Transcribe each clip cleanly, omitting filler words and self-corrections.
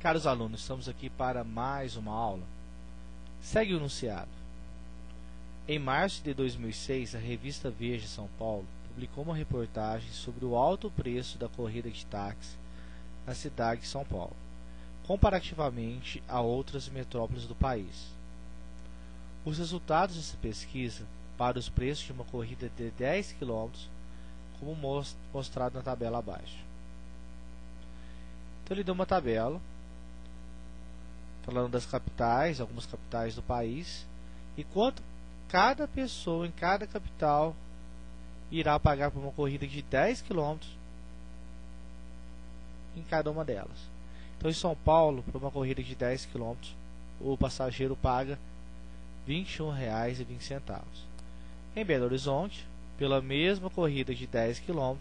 Caros alunos, estamos aqui para mais uma aula. Segue o enunciado. Em março de 2006, a revista Veja São Paulo publicou uma reportagem sobre o alto preço da corrida de táxi na cidade de São Paulo, comparativamente a outras metrópoles do país. Os resultados dessa pesquisa para os preços de uma corrida de 10 km, como mostrado na tabela abaixo. Então ele deu uma tabela falando das capitais, algumas capitais do país, e quanto cada pessoa em cada capital irá pagar por uma corrida de 10 km em cada uma delas. Então em São Paulo, por uma corrida de 10 km, o passageiro paga R$ 21,20. Em Belo Horizonte, pela mesma corrida de 10 km,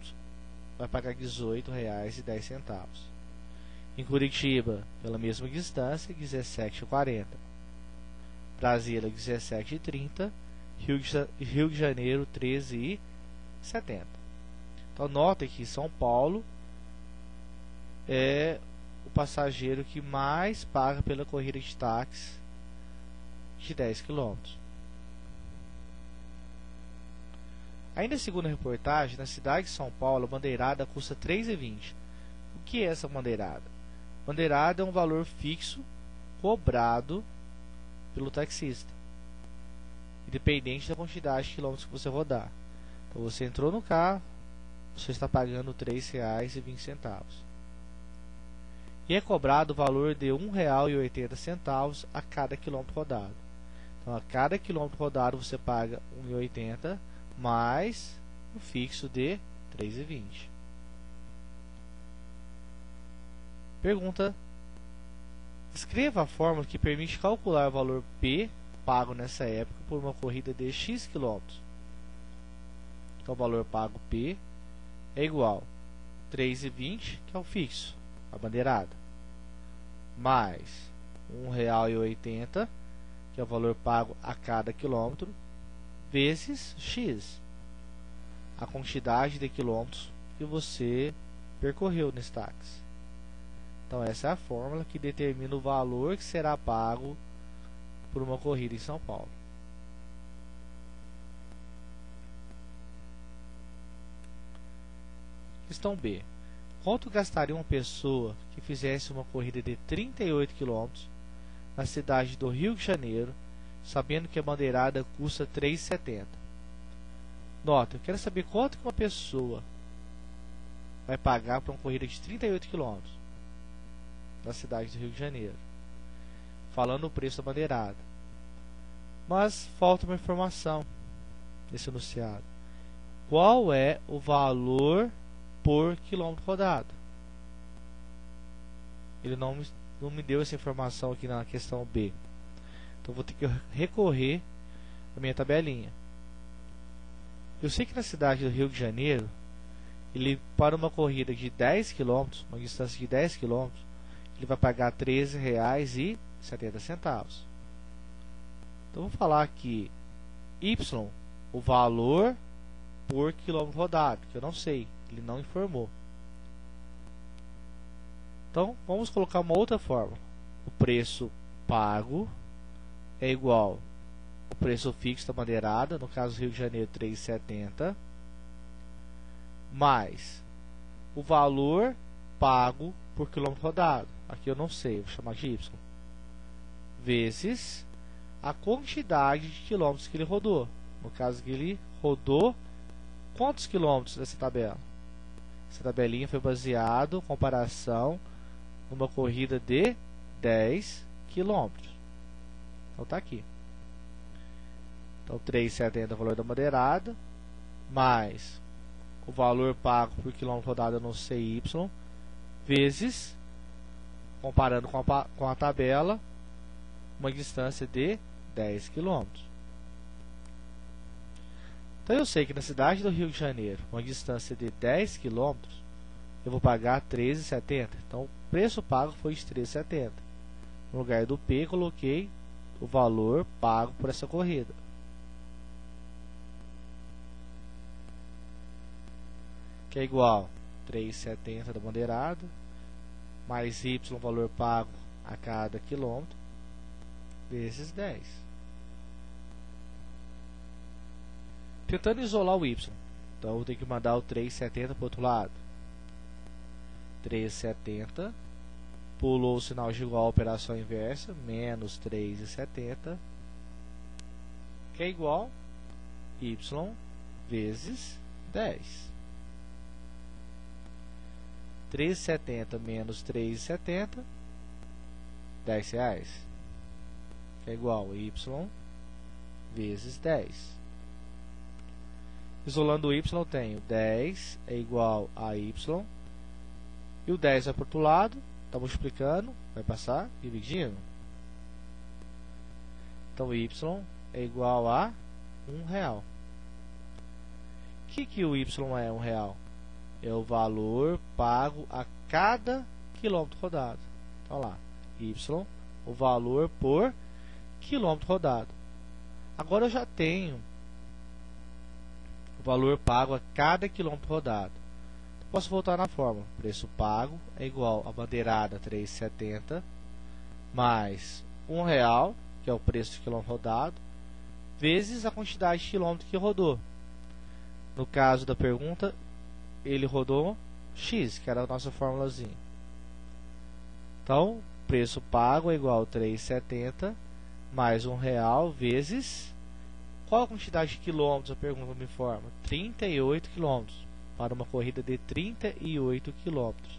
vai pagar R$ 18,10. Em Curitiba, pela mesma distância, R$ 17,40. Brasília, R$ 17,30. Rio de Janeiro, R$ 13,70. Então, notem que São Paulo é o passageiro que mais paga pela corrida de táxi de 10 km. Ainda segundo a reportagem, na cidade de São Paulo, a bandeirada custa R$ 3,20. O que é essa bandeirada? Bandeirada é um valor fixo cobrado pelo taxista, independente da quantidade de quilômetros que você rodar. Então você entrou no carro, você está pagando R$ 3,20. E é cobrado o valor de R$ 1,80 a cada quilômetro rodado. Então a cada quilômetro rodado você paga R$ 1,80 mais o fixo de R$ 3,20. Pergunta: escreva a fórmula que permite calcular o valor P pago nessa época por uma corrida de X km. Então o valor pago P é igual a 3,20, que é o fixo, a bandeirada, mais R$ 1,80, que é o valor pago a cada quilômetro, vezes X, a quantidade de quilômetros que você percorreu nesse táxi. Então essa é a fórmula que determina o valor que será pago por uma corrida em São Paulo. Questão B. Quanto gastaria uma pessoa que fizesse uma corrida de 38 km na cidade do Rio de Janeiro, sabendo que a bandeirada custa R$ 3,70? Nota, eu quero saber quanto que uma pessoa vai pagar para uma corrida de 38 km na cidade do Rio de Janeiro, falando o preço da bandeirada. Mas falta uma informação nesse enunciado. Qual é o valor por quilômetro rodado? Ele não me deu essa informação aqui na questão B. Então vou ter que recorrer à minha tabelinha. Eu sei que na cidade do Rio de Janeiro, ele, para uma corrida de 10 km, uma distância de 10 km, ele vai pagar R$ 13,70. Então vou falar aqui Y, o valor por quilômetro rodado, que eu não sei, ele não informou. Então vamos colocar uma outra fórmula. O preço pago é igual ao preço fixo da bandeirada, no caso Rio de Janeiro R$ 3,70, mais o valor pago por quilômetro rodado, aqui eu não sei, vou chamar de Y, vezes a quantidade de quilômetros que ele rodou. No caso que ele rodou quantos quilômetros dessa tabela? Essa tabelinha foi baseada em comparação numa corrida de 10 km. Então está aqui. Então 3,70 é o valor da bandeirada, mais o valor pago por quilômetro rodado, eu não sei, Y, vezes, comparando com a tabela, uma distância de 10 km. Então eu sei que na cidade do Rio de Janeiro, uma distância de 10 km, eu vou pagar R$ 13,70. Então o preço pago foi de R$ 13,70. No lugar do P, coloquei o valor pago por essa corrida. Que é igual a 3,70 da bandeirada mais y, valor pago a cada quilômetro, vezes 10. Tentando isolar o y, então eu vou ter que mandar o 3,70 para o outro lado. 3,70, pulou o sinal de igual à operação inversa, menos 3,70, que é igual a y vezes 10. 3,70 menos 3,70, R$10, que é igual a y vezes 10. Isolando o y, eu tenho 10 é igual a y, e o 10 vai para o outro lado, está multiplicando, vai passar dividindo. Então y é igual a R$1. O que o y é R$1? É o valor pago a cada quilômetro rodado. Então lá, y, o valor por quilômetro rodado. Agora eu já tenho o valor pago a cada quilômetro rodado. Posso voltar na fórmula. Preço pago é igual a bandeirada 3,70 mais R$1, que é o preço de quilômetro rodado, vezes a quantidade de quilômetro que rodou. No caso da pergunta, ele rodou x, que era a nossa fórmulazinha. Então, preço pago é igual a 3,70 mais R$1 vezes... Qual a quantidade de quilômetros? A pergunta me informa. 38 quilômetros. Para uma corrida de 38 quilômetros.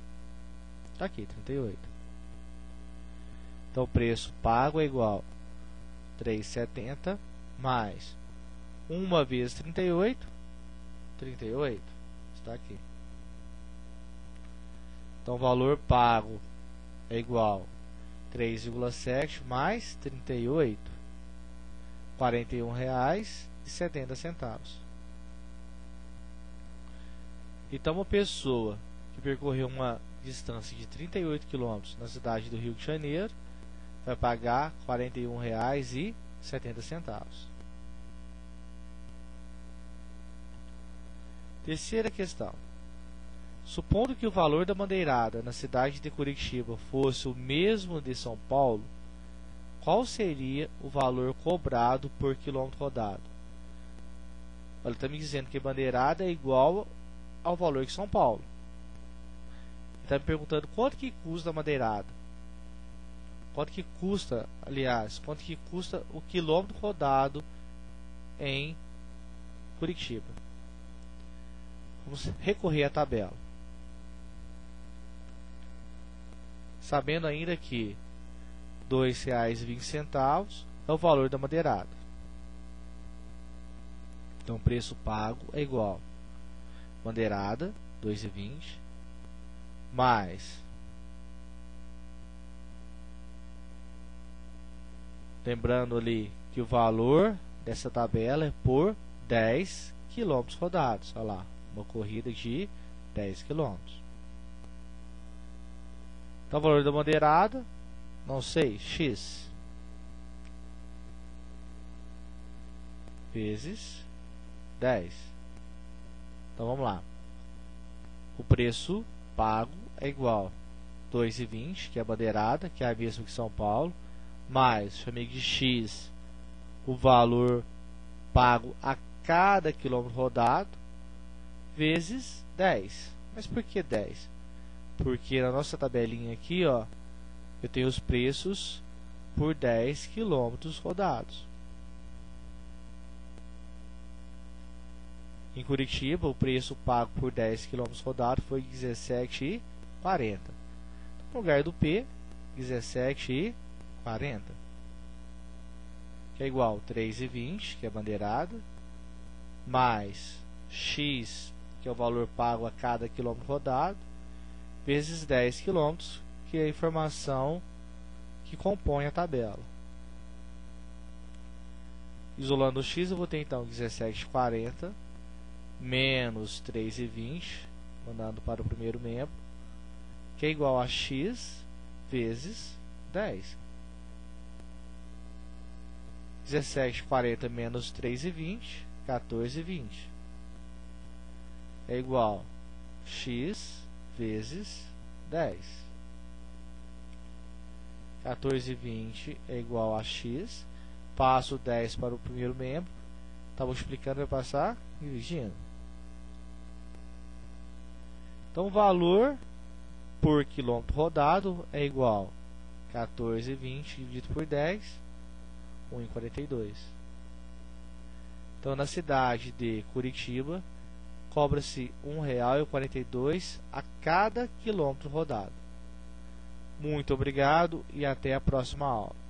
Está aqui, 38. Então, o preço pago é igual a 3,70 mais 1 vezes 38, 38. Está aqui. Então, o valor pago é igual a 3,7 mais 38, R$41,70. Então, uma pessoa que percorreu uma distância de 38 km na cidade do Rio de Janeiro vai pagar R$41,70. Terceira questão. Supondo que o valor da bandeirada na cidade de Curitiba fosse o mesmo de São Paulo, qual seria o valor cobrado por quilômetro rodado? Ele está me dizendo que a bandeirada é igual ao valor de São Paulo. Ele está me perguntando quanto que custa a bandeirada. Quanto que custa, aliás, quanto que custa o quilômetro rodado em Curitiba. Vamos recorrer à tabela. Sabendo ainda que R$2,20 é o valor da bandeirada. Então, o preço pago é igual a bandeirada, R$2,20, mais, lembrando ali que o valor dessa tabela é por 10 km rodados. Olha lá, uma corrida de 10 km. Então, o valor da bandeirada, não sei, x vezes 10. Então, vamos lá. O preço pago é igual a R$2,20, que é a bandeirada, que é a mesma que São Paulo, mais, chamei de x, o valor pago a cada quilômetro rodado, vezes 10. Mas por que 10? Porque na nossa tabelinha aqui, ó, eu tenho os preços por 10 quilômetros rodados. Em Curitiba, o preço pago por 10 km rodados foi R$17,40. No lugar do P, R$17,40. Que é igual a R$3,20, que é a bandeirada, mais X, que é o valor pago a cada quilômetro rodado, vezes 10 km, que é a informação que compõe a tabela. Isolando o X, eu vou ter então R$17,40 menos R$3,20, mandando para o primeiro membro, que é igual a x vezes 10. 17,40 menos 3,20, 14,20. É igual a x vezes 10. 14,20 é igual a x. Passo 10 para o primeiro membro. Está multiplicando, vai passar dividindo. Então, o valor por quilômetro rodado é igual a 14,20 dividido por 10, 1,42. Então, na cidade de Curitiba, cobra-se R$ 1,42 a cada quilômetro rodado. Muito obrigado e até a próxima aula.